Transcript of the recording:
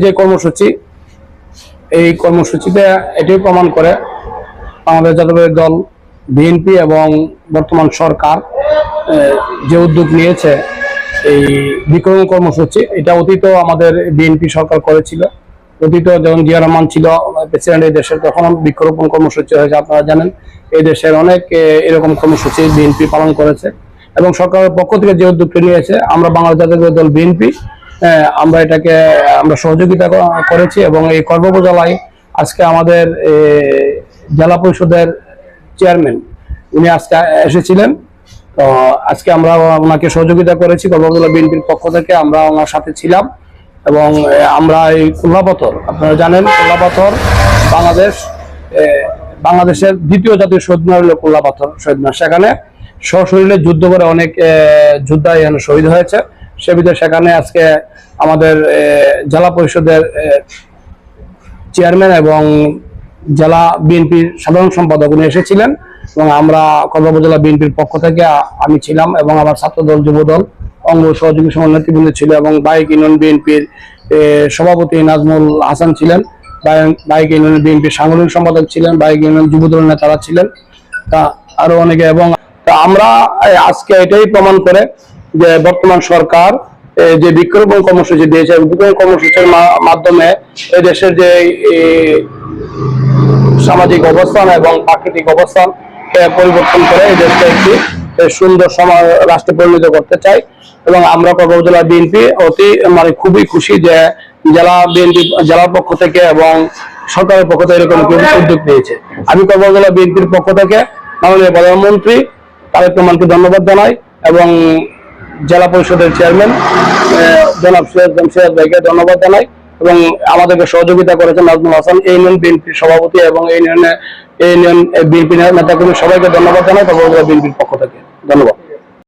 যে কর্মসূচি, এই কর্মসূচিতে এটাই প্রমাণ করে বাংলাদেশ জাতীয়তাবাদী দল বিএনপি এবং বর্তমান সরকার যে উদ্যোগ নিয়েছে এই বিক্ষোভ কর্মসূচি, এটা অতীতেও আমাদের বিএনপি সরকার করেছিল। অতীত যখন জিয়া রহমান ছিল প্রেসিডেন্ট এই দেশের, তখন বৃক্ষরোপণ কর্মসূচি হয়েছে। আপনারা জানেন এই দেশের অনেক এরকম কর্মসূচি বিএনপি পালন করেছে এবং সরকারের পক্ষ থেকে যে উদ্যোগটি নিয়েছে, আমরা বাংলাদেশ জাতীয়তাবাদী দল বিএনপি আমরা এটাকে সহযোগিতা করেছি। এবং এই কর্ম উপজেলায় আজকে আমাদের জেলা পরিষদের চেয়ারম্যান উনি আজকে এসেছিলেন। তো আজকে আমরা ওনাকে সহযোগিতা করেছি কর্মজেলা বিএনপির পক্ষ থেকে, আমরা ওনার সাথে ছিলাম। এবং আমরা এই কুল্লাপাথর, আপনারা জানেন কুল্লাপাথর বাংলাদেশের দ্বিতীয় জাতীয় শহীদ মিনার হল কুল্লাপাথর শহীদ মিনার। সেখানে সশরীরে যুদ্ধ করে অনেক যোদ্ধা এখানে শহীদ হয়েছে। সে ভিতরে সেখানে আজকে আমাদের জেলা পরিষদের চেয়ারম্যান এবং জেলা বিএনপির সাধারণ সম্পাদক উনি এসেছিলেন এবং আমরা কলকাতা উপজেলা বিএনপির পক্ষ থেকে আমি ছিলাম এবং আমার ছাত্রদল যুবদল অঙ্গ সহযোগী সংগঠন নেতৃবৃন্দ ছিল এবং বাইক ইউনিয়ন বিএনপির সভাপতি নাজমুল হাসান ছিলেন, বাইক ইউনিয়ন বিএনপির সাংগঠনিক সম্পাদক ছিলেন, বাইক ইউনিয়ন যুবদল নেতারা ছিলেন, তা আরো অনেকে। এবং আমরা আজকে এটাই প্রমাণ করে যে বর্তমান সরকার যে বৃক্ষরোপণ কর্মসূচি দিয়েছে, বৃক্ষরোপণ কর্মসূচির মাধ্যমে এই দেশের যে সামাজিক অবস্থান এবং প্রাকৃতিক অবস্থান পরিবর্তন করে এই দেশকে একটি সুন্দর রাষ্ট্রে পরিণত করতে চাই। এবং আমরা কক্সবাজার জেলা বিএনপি খুবই খুশি যে জেলার পক্ষ থেকে এবং সরকারের পক্ষ থেকে এরকম উদ্যোগ নিয়েছে। আমি কক্সবাজার জেলা বিএনপির পক্ষ থেকে মাননীয় প্রধানমন্ত্রী তারেক রহমানকে ধন্যবাদ জানাই এবং জেলা পরিষদের চেয়ারম্যান জনাব সিরাজ ভাইকে ধন্যবাদ জানাই এবং আমাদেরকে সহযোগিতা করেছেন নাজমুল হাসান ইউনিয়ন বিএনপির সভাপতি এবং ইউনিয়ন বিএনপি নেতাকর্মী সবাইকে ধন্যবাদ জানাই কক্সবাজার বিএনপির পক্ষ থেকে। ধন্যবাদ।